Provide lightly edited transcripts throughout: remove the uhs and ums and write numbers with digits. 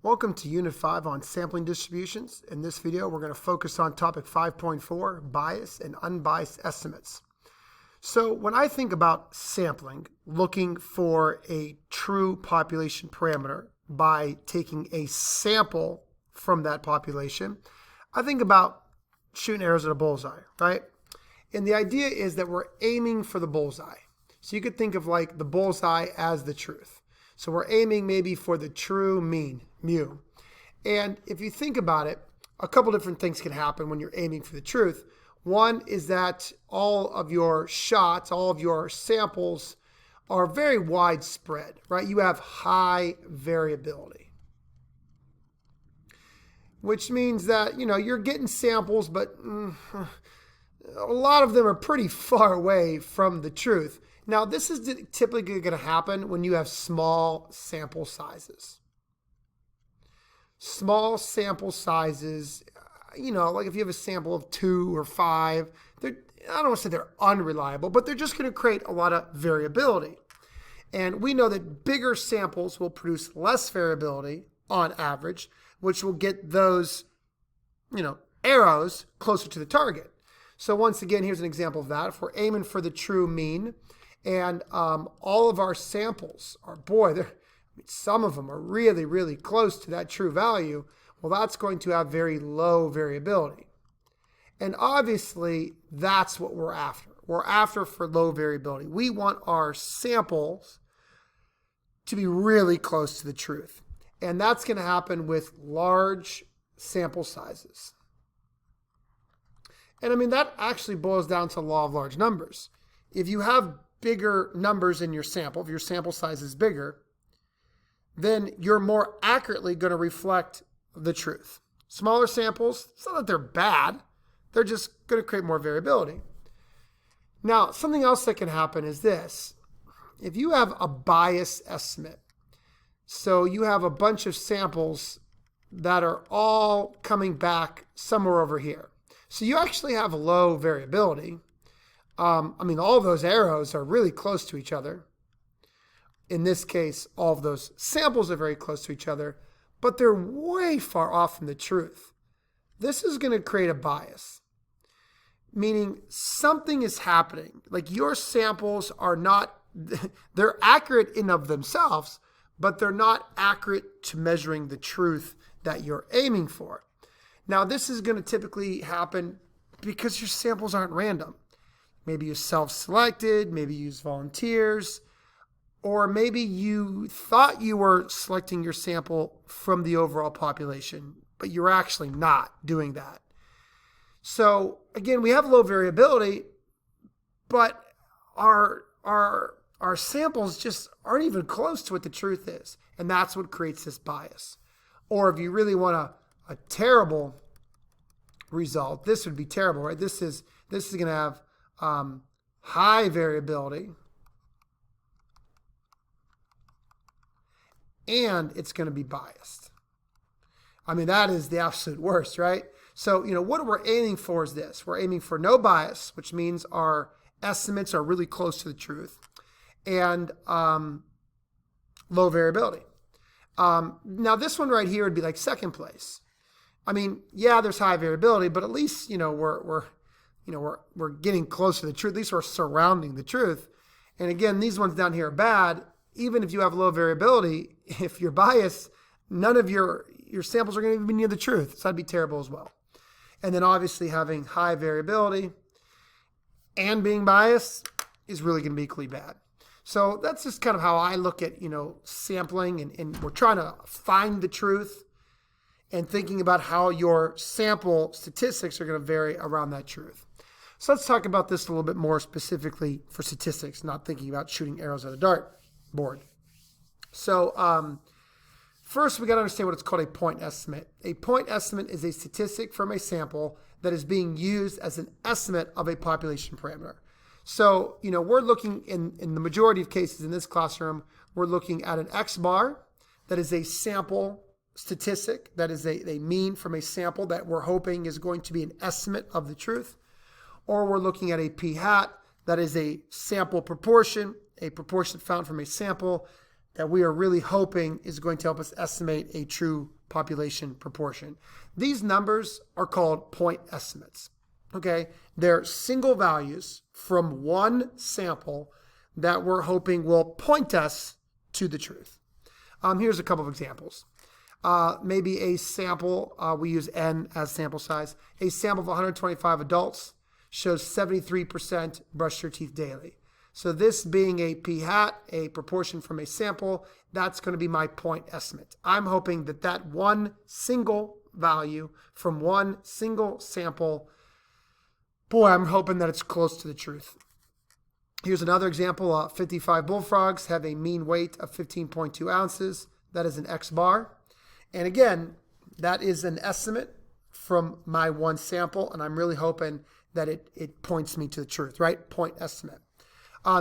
Welcome to Unit 5 on sampling distributions. In this video, we're going to focus on topic 5.4, bias and unbiased estimates. So when I think about sampling, looking for a true population parameter by taking a sample from that population, I think about shooting arrows at a bullseye, right? And the idea is that we're aiming for the bullseye. So you could think of like the bullseye as the truth. So we're aiming maybe for the true mean, mu. And if you think about it, a couple different things can happen when you're aiming for the truth. One is that all of your shots, all of your samples are very widespread, right? You have high variability, which means that, you're getting samples, but a lot of them are pretty far away from the truth. Now, this is typically going to happen when you have small sample sizes. Small sample sizes, like if you have a sample of 2 or 5, I don't want to say they're unreliable, but they're just going to create a lot of variability. And we know that bigger samples will produce less variability on average, which will get those, arrows closer to the target. So once again, here's an example of that. If we're aiming for the true mean, and all of our samples are, some of them are really, really close to that true value, well, that's going to have very low variability. And obviously, that's what we're after. We're after for low variability. We want our samples to be really close to the truth. And that's going to happen with large sample sizes. And that actually boils down to the law of large numbers. If you have bigger numbers in your sample, if your sample size is bigger, then you're more accurately going to reflect the truth. Smaller samples, it's not that they're bad, they're just going to create more variability. Now, something else that can happen is this. If you have a bias estimate, so you have a bunch of samples that are all coming back somewhere over here. So you actually have low variability. All of those arrows are really close to each other. In this case, all of those samples are very close to each other, but they're way far off from the truth. This is going to create a bias, meaning something is happening. Like your samples are not, they're accurate in of themselves, but they're not accurate to measuring the truth that you're aiming for. Now, this is going to typically happen because your samples aren't random. Maybe you self-selected, maybe you use volunteers, or maybe you thought you were selecting your sample from the overall population, but you're actually not doing that. So again, we have low variability, but our samples just aren't even close to what the truth is. And that's what creates this bias. Or if you really want a terrible result, this would be terrible, right? This is going to have high variability, and it's going to be biased. That is the absolute worst, right? So, what we're aiming for is this. We're aiming for no bias, which means our estimates are really close to the truth, and low variability. Now, this one right here would be like second place. There's high variability, but at least, we're getting close to the truth. At least we're surrounding the truth. And again, these ones down here are bad. Even if you have low variability, if you're biased, none of your samples are going to even be near the truth. So that'd be terrible as well. And then obviously having high variability and being biased is really going to be equally bad. So that's just kind of how I look at, sampling, and we're trying to find the truth and thinking about how your sample statistics are going to vary around that truth. So let's talk about this a little bit more specifically for statistics, not thinking about shooting arrows at a dart board. So first, we got to understand what it's called a point estimate. A point estimate is a statistic from a sample that is being used as an estimate of a population parameter. So, we're looking in the majority of cases in this classroom, we're looking at an X bar that is a sample statistic, that is a mean from a sample that we're hoping is going to be an estimate of the truth. Or we're looking at a p hat that is a sample proportion, a proportion found from a sample that we are really hoping is going to help us estimate a true population proportion. These numbers are called point estimates. Okay, they're single values from one sample that we're hoping will point us to the truth. Here's a couple of examples. Maybe a sample, we use N as sample size. A sample of 125 adults shows 73% brush their teeth daily. So this being a p-hat, a proportion from a sample, that's going to be my point estimate. I'm hoping that that one single value from one single sample, boy, I'm hoping that it's close to the truth. Here's another example. 55 bullfrogs have a mean weight of 15.2 ounces. That is an X bar. And again, that is an estimate from my one sample, and I'm really hoping that it points me to the truth, right? Point estimate.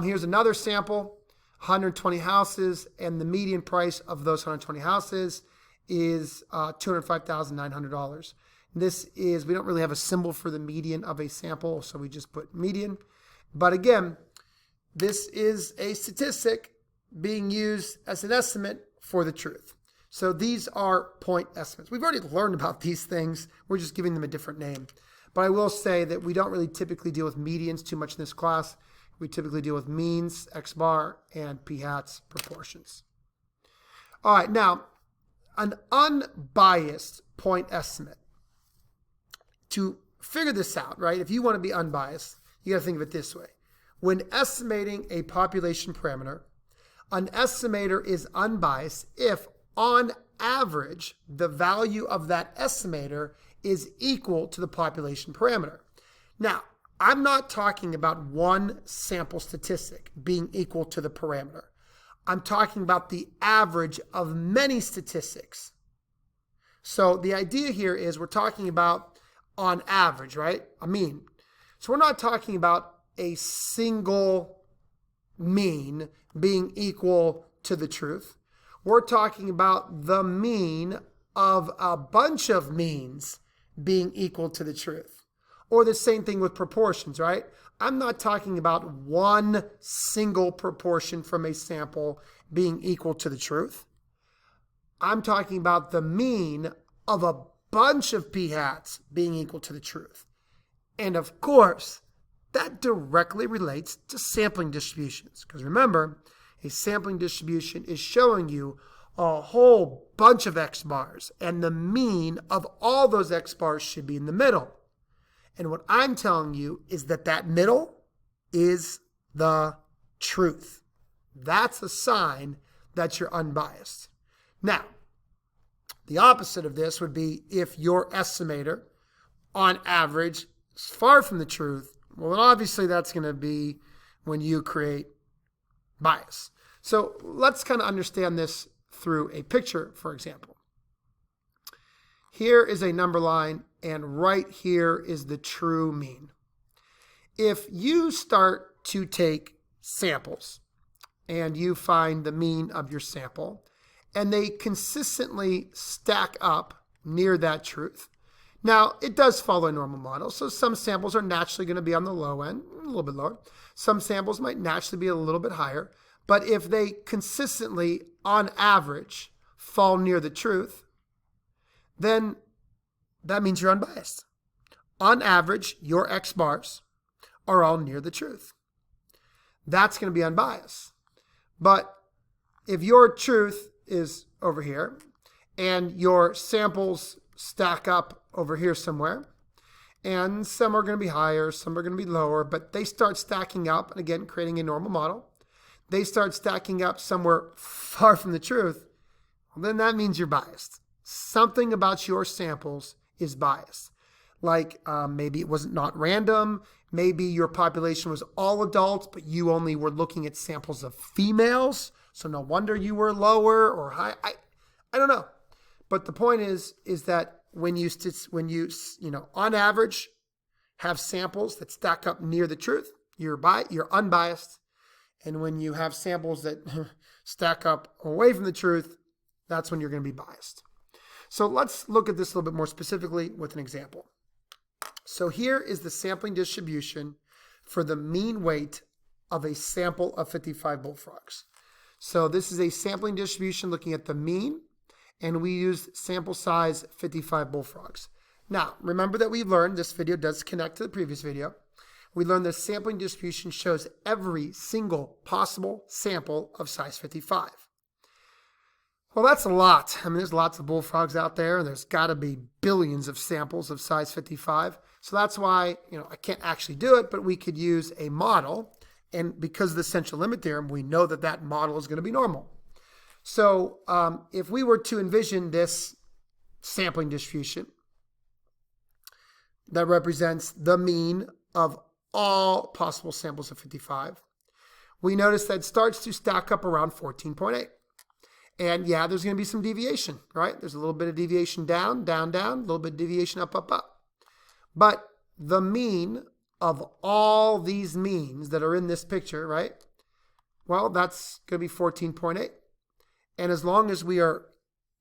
Here's another sample, 120 houses, and the median price of those 120 houses is $205,900. This is, we don't really have a symbol for the median of a sample, so we just put median. But again, this is a statistic being used as an estimate for the truth. So these are point estimates. We've already learned about these things. We're just giving them a different name. But I will say that we don't really typically deal with medians too much in this class. We typically deal with means, X bar, and p-hats, proportions. All right, now, an unbiased point estimate. To figure this out, right, if you want to be unbiased, you got to think of it this way. When estimating a population parameter, an estimator is unbiased if, on average, the value of that estimator is equal to the population parameter. Now, I'm not talking about one sample statistic being equal to the parameter. I'm talking about the average of many statistics. So the idea here is we're talking about on average, right? A mean. So we're not talking about a single mean being equal to the truth. We're talking about the mean of a bunch of means being equal to the truth. Or the same thing with proportions, right? I'm not talking about one single proportion from a sample being equal to the truth. I'm talking about the mean of a bunch of p-hats being equal to the truth. And of course, that directly relates to sampling distributions. Because remember, a sampling distribution is showing you a whole bunch of X bars, and the mean of all those X bars should be in the middle. And what I'm telling you is that that middle is the truth. That's a sign that you're unbiased. Now, the opposite of this would be if your estimator, on average, is far from the truth. Well, then obviously that's going to be when you create bias. So let's kind of understand this through a picture, for example. Here is a number line, and right here is the true mean. If you start to take samples and you find the mean of your sample, and they consistently stack up near that truth. Now, it does follow a normal model, so some samples are naturally going to be on the low end, a little bit lower. Some samples might naturally be a little bit higher, but if they consistently, on average, fall near the truth, then that means you're unbiased. On average, your X bars are all near the truth. That's going to be unbiased. But if your truth is over here and your samples stack up over here somewhere, and some are going to be higher, some are going to be lower, but they start stacking up, and again, creating a normal model, they start stacking up somewhere far from the truth, well, then that means you're biased. Something about your samples is biased. Like maybe it was not random. Maybe your population was all adults, but you only were looking at samples of females. So no wonder you were lower or high. I don't know. But the point is that when you on average have samples that stack up near the truth, you're unbiased. And when you have samples that stack up away from the truth, that's when you're going to be biased. So let's look at this a little bit more specifically with an example. So here is the sampling distribution for the mean weight of a sample of 55 bullfrogs. So this is a sampling distribution looking at the mean, and we used sample size 55 bullfrogs. Now, remember that we learned, this video does connect to the previous video, we learned the sampling distribution shows every single possible sample of size 55. Well, that's a lot. I mean, there's lots of bullfrogs out there, and there's got to be billions of samples of size 55. So that's why, I can't actually do it, but we could use a model. And because of the central limit theorem, we know that that model is going to be normal. So if we were to envision this sampling distribution that represents the mean of all possible samples of 55, we notice that it starts to stack up around 14.8. And yeah, there's going to be some deviation, right? There's a little bit of deviation down, down, down, a little bit of deviation up, up, up. But the mean of all these means that are in this picture, right? Well, that's going to be 14.8. And as long as we are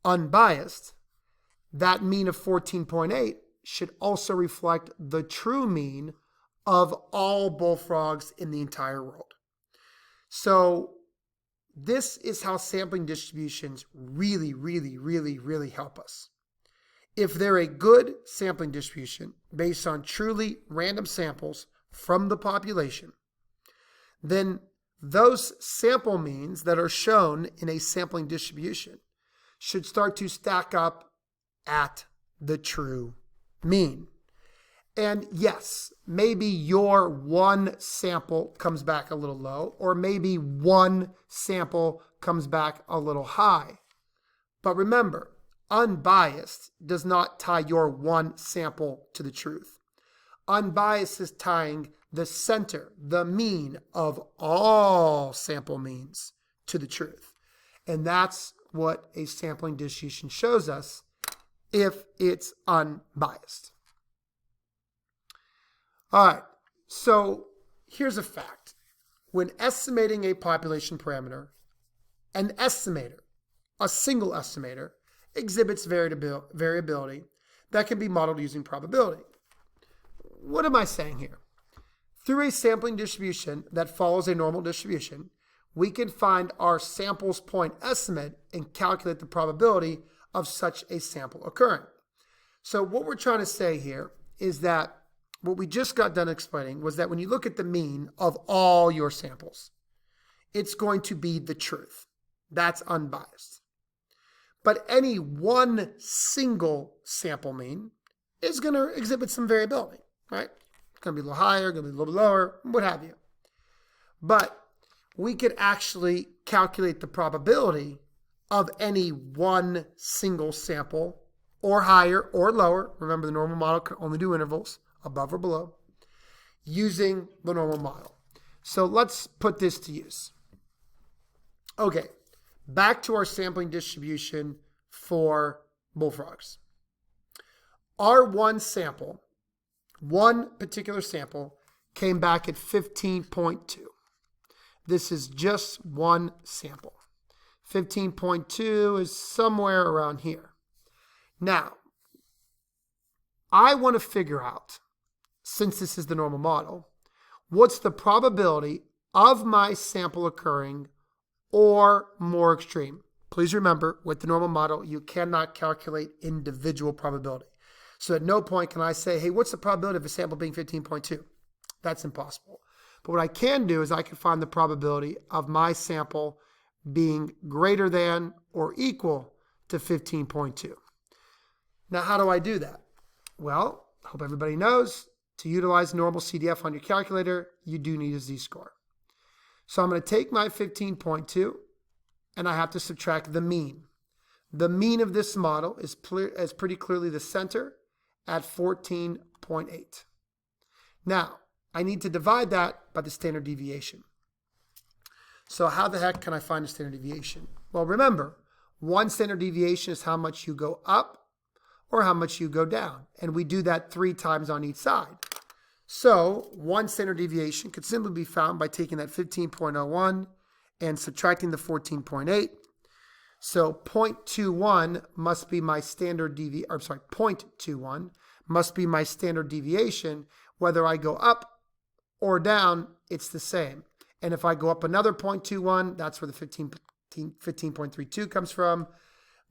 unbiased, that mean of 14.8 should also reflect the true mean of all bullfrogs in the entire world. So this is how sampling distributions really, really, really, really help us. If they're a good sampling distribution based on truly random samples from the population, then those sample means that are shown in a sampling distribution should start to stack up at the true mean. And yes, maybe your one sample comes back a little low, or maybe one sample comes back a little high. But remember, unbiased does not tie your one sample to the truth. Unbiased is tying the center, the mean of all sample means to the truth. And that's what a sampling distribution shows us if it's unbiased. All right, so here's a fact. When estimating a population parameter, an estimator, a single estimator, exhibits variability that can be modeled using probability. What am I saying here? Through a sampling distribution that follows a normal distribution, we can find our sample's point estimate and calculate the probability of such a sample occurring. So what we're trying to say here is that what we just got done explaining was that when you look at the mean of all your samples, it's going to be the truth. That's unbiased. But any one single sample mean is going to exhibit some variability, right? It's going to be a little higher, going to be a little lower, what have you. But we could actually calculate the probability of any one single sample, or higher or lower. Remember, the normal model can only do intervals, above or below, using the normal model. So let's put this to use. Okay, back to our sampling distribution for bullfrogs. Our one sample, one particular sample, came back at 15.2. This is just one sample. 15.2 is somewhere around here. Now, I want to figure out, since this is the normal model, what's the probability of my sample occurring or more extreme. Please remember, with the normal model, you cannot calculate individual probability. So at no point can I say, hey, what's the probability of a sample being 15.2? That's impossible. But what I can do is I can find the probability of my sample being greater than or equal to 15.2. Now, how do I do that? Well, I hope everybody knows, to utilize normal CDF on your calculator, you do need a z-score. So I'm going to take my 15.2, and I have to subtract the mean. The mean of this model is pretty clearly the center at 14.8. Now, I need to divide that by the standard deviation. So how the heck can I find a standard deviation? Well, remember, one standard deviation is how much you go up or how much you go down. And we do that 3 times on each side. So one standard deviation could simply be found by taking that 15.01 and subtracting the 14.8. So 0.21 must be my standard deviation, 0.21 must be my standard deviation. Whether I go up or down, it's the same. And if I go up another 0.21, that's where the 15.32 comes from.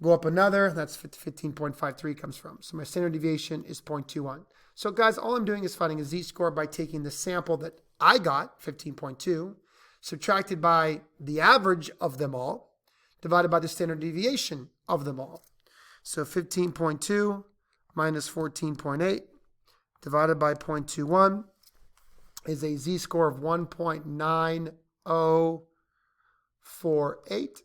Go up another, that's 15.53 comes from. So my standard deviation is 0.21. So guys, all I'm doing is finding a z-score by taking the sample that I got, 15.2, subtracted by the average of them all, divided by the standard deviation of them all. So 15.2 minus 14.8 divided by 0.21 is a z-score of 1.9048.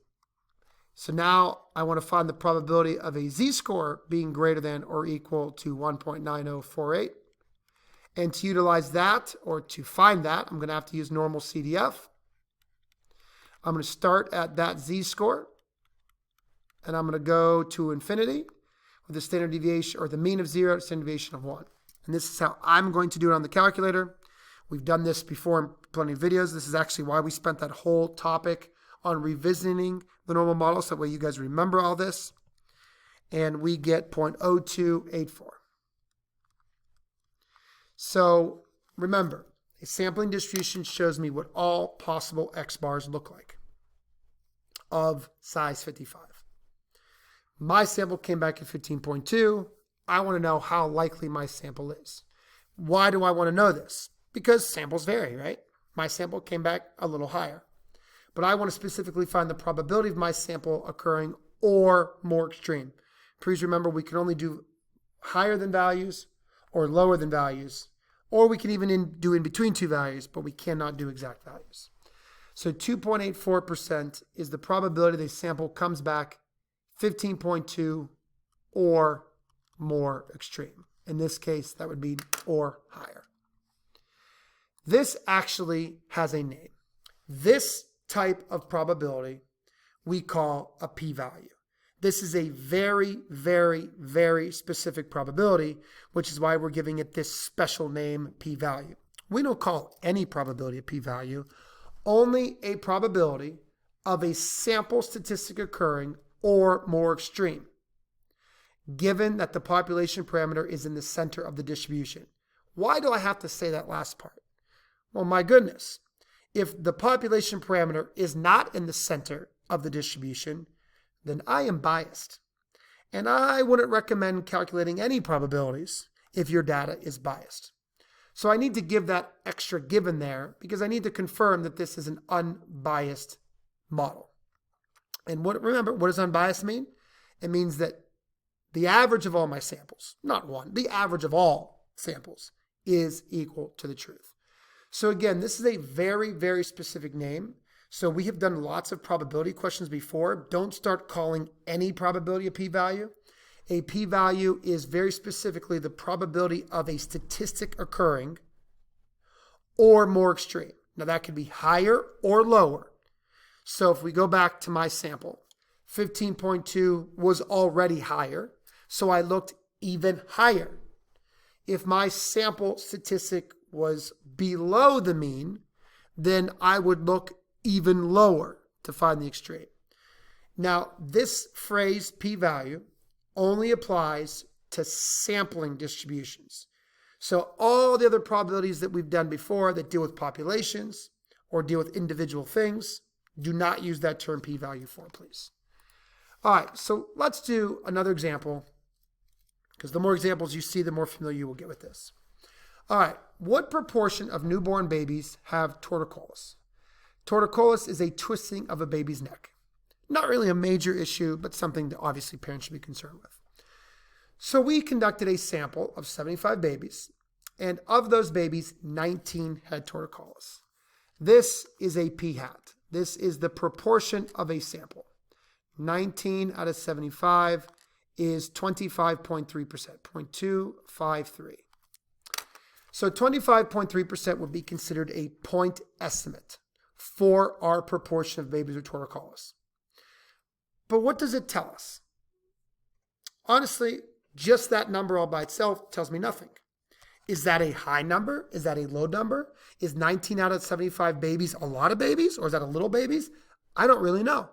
So now I want to find the probability of a z-score being greater than or equal to 1.9048. And to utilize that, or to find that, I'm going to have to use normal CDF. I'm going to start at that z-score, and I'm going to go to infinity with the standard deviation, or the mean of 0, standard deviation of 1. And this is how I'm going to do it on the calculator. We've done this before in plenty of videos. This is actually why we spent that whole topic on revisiting the normal model, so that way you guys remember all this. And we get 0.0284. So remember, a sampling distribution shows me what all possible x bars look like of size 55. My sample came back at 15.2. I want to know how likely my sample is. Why do I want to know this? Because samples vary, right? My sample came back a little higher. But I want to specifically find the probability of my sample occurring or more extreme. Please remember, we can only do higher than values or lower than values, or we can even do in between two values, but we cannot do exact values. So 2.84% is the probability the sample comes back 15.2 or more extreme. In this case, that would be or higher. This actually has a name. This type of probability we call a p-value. This is a very, very, very specific probability, which is why we're giving it this special name, p-value. We don't call any probability a p-value, only a probability of a sample statistic occurring or more extreme, given that the population parameter is in the center of the distribution. Why do I have to say that last part? Well, my goodness. If the population parameter is not in the center of the distribution, then I am biased. And I wouldn't recommend calculating any probabilities if your data is biased. So I need to give that extra given there because I need to confirm that this is an unbiased model. And remember, what does unbiased mean? It means that the average of all my samples, not one, the average of all samples is equal to the truth. So again, this is a very, very specific name. So we have done lots of probability questions before. Don't start calling any probability a p-value. A p-value is very specifically the probability of a statistic occurring or more extreme. Now that could be higher or lower. So if we go back to my sample, 15.2 was already higher. So I looked even higher. If my sample statistic was below the mean, then I would look even lower to find the extreme. Now, this phrase p-value only applies to sampling distributions. So all the other probabilities that we've done before that deal with populations or deal with individual things, do not use that term p-value for, please. All right, so let's do another example, because the more examples you see, the more familiar you will get with this. All right, what proportion of newborn babies have torticollis? Torticollis is a twisting of a baby's neck. Not really a major issue, but something that obviously parents should be concerned with. So we conducted a sample of 75 babies, and of those babies, 19 had torticollis. This is a p-hat. This is the proportion of a sample. 19 out of 75 is 25.3%, 0.253. So 25.3% would be considered a point estimate for our proportion of babies with torticollis. But what does it tell us? Honestly, just that number all by itself tells me nothing. Is that a high number? Is that a low number? Is 19 out of 75 babies a lot of babies, or is that a little babies? I don't really know.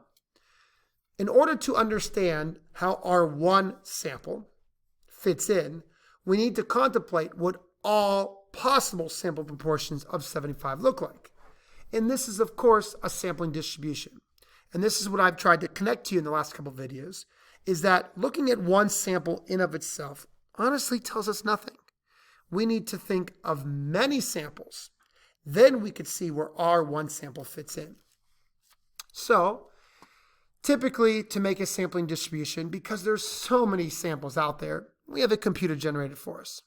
In order to understand how our one sample fits in, we need to contemplate what all possible sample proportions of 75 look like. And this is, of course, a sampling distribution. and this is what I've tried to connect to you in the last couple of videos, is that looking at one sample in of itself honestly tells us nothing. We need to think of many samples. Then we could see where our one sample fits in. So typically, to make a sampling distribution, because there's so many samples out there, we have a computer generated for us.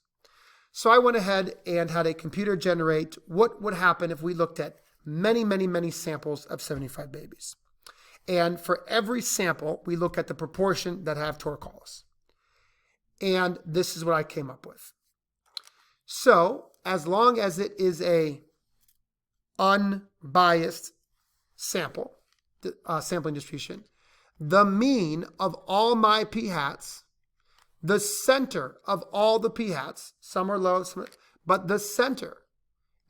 So I went ahead and had a computer generate what would happen if we looked at many samples of 75 babies. And for every sample, we look at the proportion that have torticollis. And this is what I came up with. So as long as it is a unbiased sample, sampling distribution, the mean of all my p-hats, the center of all the p-hats, some are low, but the center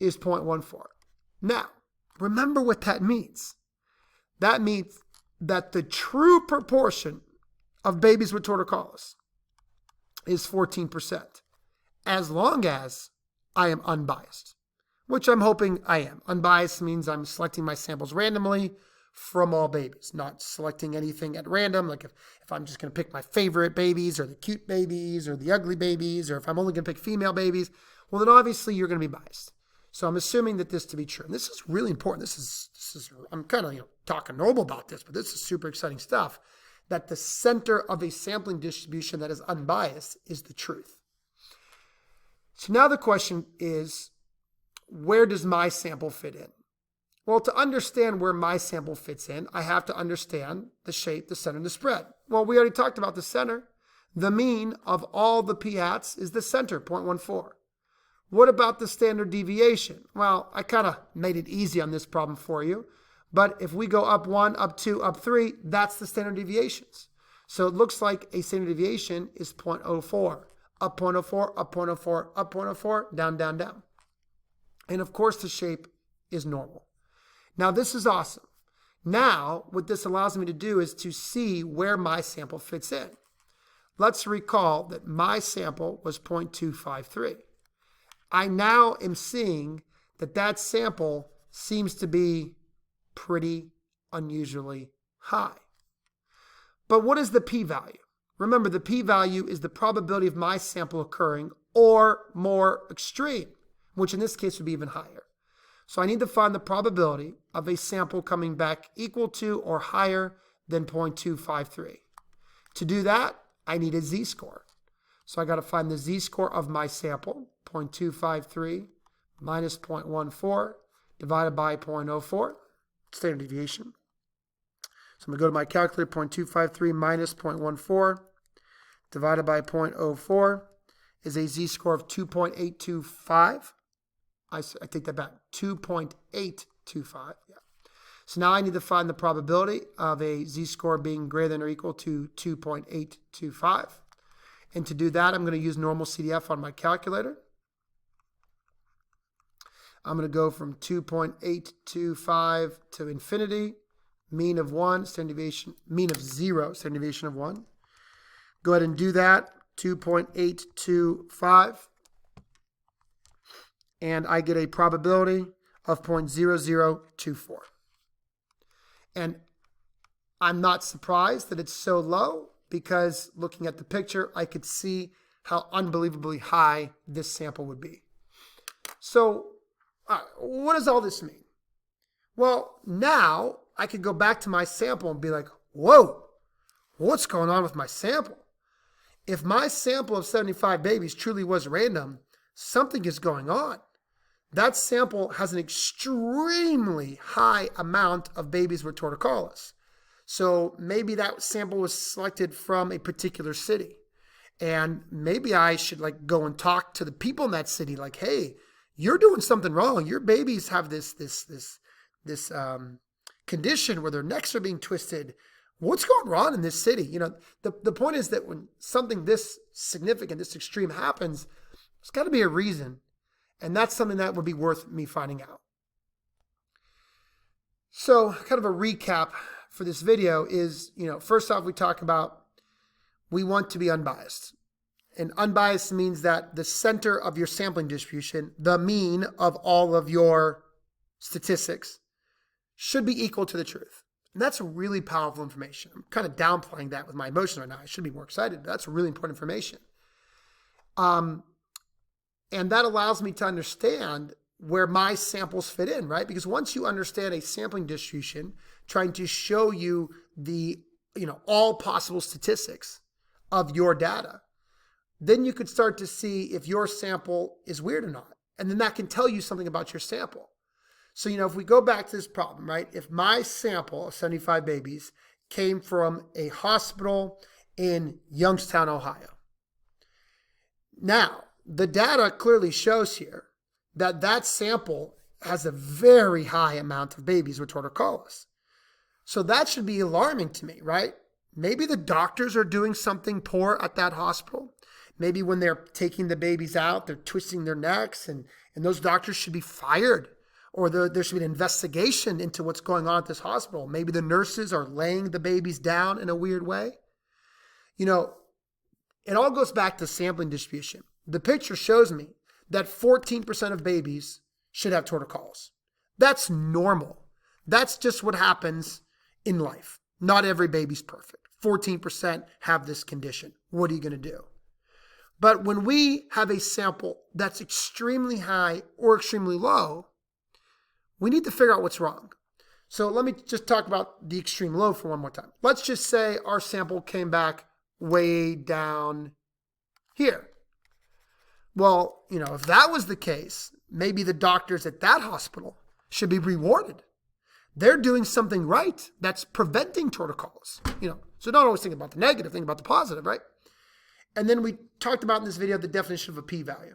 is 0.14. Now, remember what that means. That means that the true proportion of babies with torticollis is 14%, as long as I am unbiased, which I'm hoping I am. Unbiased means I'm selecting my samples randomly from all babies, not selecting anything at random. Like if I'm just going to pick my favorite babies or the cute babies or the ugly babies, or if I'm only going to pick female babies, well, then obviously you're going to be biased. So I'm assuming that this to be true. And this is really important. This is I'm kind of talking normal about this, but this is super exciting stuff, that the center of a sampling distribution that is unbiased is the truth. So now the question is, where does my sample fit in? Well, to understand where my sample fits in, I have to understand the shape, the center, and the spread. Well, we already talked about the center. The mean of all the p-hats is the center, 0.14. What about the standard deviation? Well, I kind of made it easy on this problem for you. But if we go up 1, up 2, up 3, that's the standard deviations. So it looks like a standard deviation is 0.04. Up 0.04, up 0.04, up 0.04, down, down, down. And of course, the shape is normal. Now, this is awesome. Now, what this allows me to do is to see where my sample fits in. Let's recall that my sample was 0.253. I now am seeing that that sample seems to be pretty unusually high. But what is the p-value? Remember, the p-value is the probability of my sample occurring or more extreme, which in this case would be even higher. So I need to find the probability of a sample coming back equal to or higher than 0.253. To do that, I need a z-score. So I got to find the z-score of my sample, 0.253 minus 0.14 divided by 0.04, standard deviation. So I'm going to go to my calculator, 0.253 minus 0.14 divided by 0.04 is a z-score of 2.825. I take that back, 2.825. Yeah. So now I need to find the probability of a z-score being greater than or equal to 2.825. And to do that, I'm going to use normal CDF on my calculator. I'm going to go from 2.825 to infinity, mean of 1, standard deviation, mean of 0, standard deviation of 1. Go ahead and do that, 2.825. And I get a probability of 0.0024. And I'm not surprised that it's so low, because looking at the picture, I could see how unbelievably high this sample would be. So what does all this mean? Well, now I could go back to my sample and be like, whoa, what's going on with my sample? If my sample of 75 babies truly was random, something is going on. That sample has an extremely high amount of babies with torticollis. So maybe that sample was selected from a particular city. And maybe I should go and talk to the people in that city, like, hey, you're doing something wrong. Your babies have this condition where their necks are being twisted. What's going on in this city? The point is that when something this significant, this extreme happens, there's got to be a reason. And that's something that would be worth me finding out. So kind of a recap for this video is, first off, we talk about we want to be unbiased. And unbiased means that the center of your sampling distribution, the mean of all of your statistics, should be equal to the truth. And that's really powerful information. I'm kind of downplaying that with my emotion right now. I should be more excited, but that's really important information. And that allows me to understand where my samples fit in, right? Because once you understand a sampling distribution, trying to show you the, all possible statistics of your data, then you could start to see if your sample is weird or not. And then that can tell you something about your sample. So, if we go back to this problem, right? If my sample of 75 babies came from a hospital in Youngstown, Ohio. Now, the data clearly shows here that that sample has a very high amount of babies with torticollis. So that should be alarming to me, right? Maybe the doctors are doing something poor at that hospital. Maybe when they're taking the babies out, they're twisting their necks, and those doctors should be fired, or there should be an investigation into what's going on at this hospital. Maybe the nurses are laying the babies down in a weird way. It all goes back to sampling distribution. The picture shows me that 14% of babies should have torticollis. That's normal. That's just what happens in life. Not every baby's perfect. 14% have this condition. What are you going to do? But when we have a sample that's extremely high or extremely low, we need to figure out what's wrong. So let me just talk about the extreme low for one more time. Let's just say our sample came back way down here. Well, if that was the case, maybe the doctors at that hospital should be rewarded. They're doing something right that's preventing torticollis. So don't always think about the negative, think about the positive, right? And then we talked about in this video the definition of a p-value.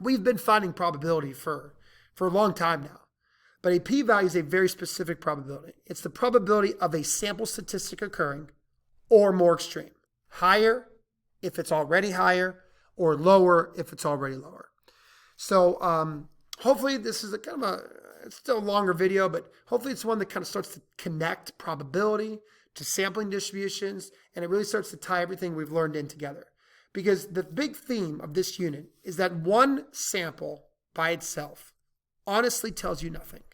We've been finding probability for a long time now. But a p-value is a very specific probability. It's the probability of a sample statistic occurring or more extreme. Higher if it's already higher, or lower if it's already lower. So hopefully this is it's still a longer video, but hopefully it's one that kind of starts to connect probability to sampling distributions, and it really starts to tie everything we've learned in together. Because the big theme of this unit is that one sample by itself honestly tells you nothing.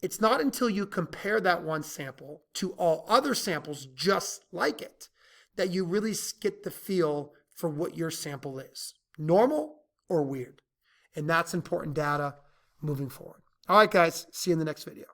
It's not until you compare that one sample to all other samples just like it that you really get the feel for what your sample is, normal or weird. And that's important data moving forward. All right, guys, see you in the next video.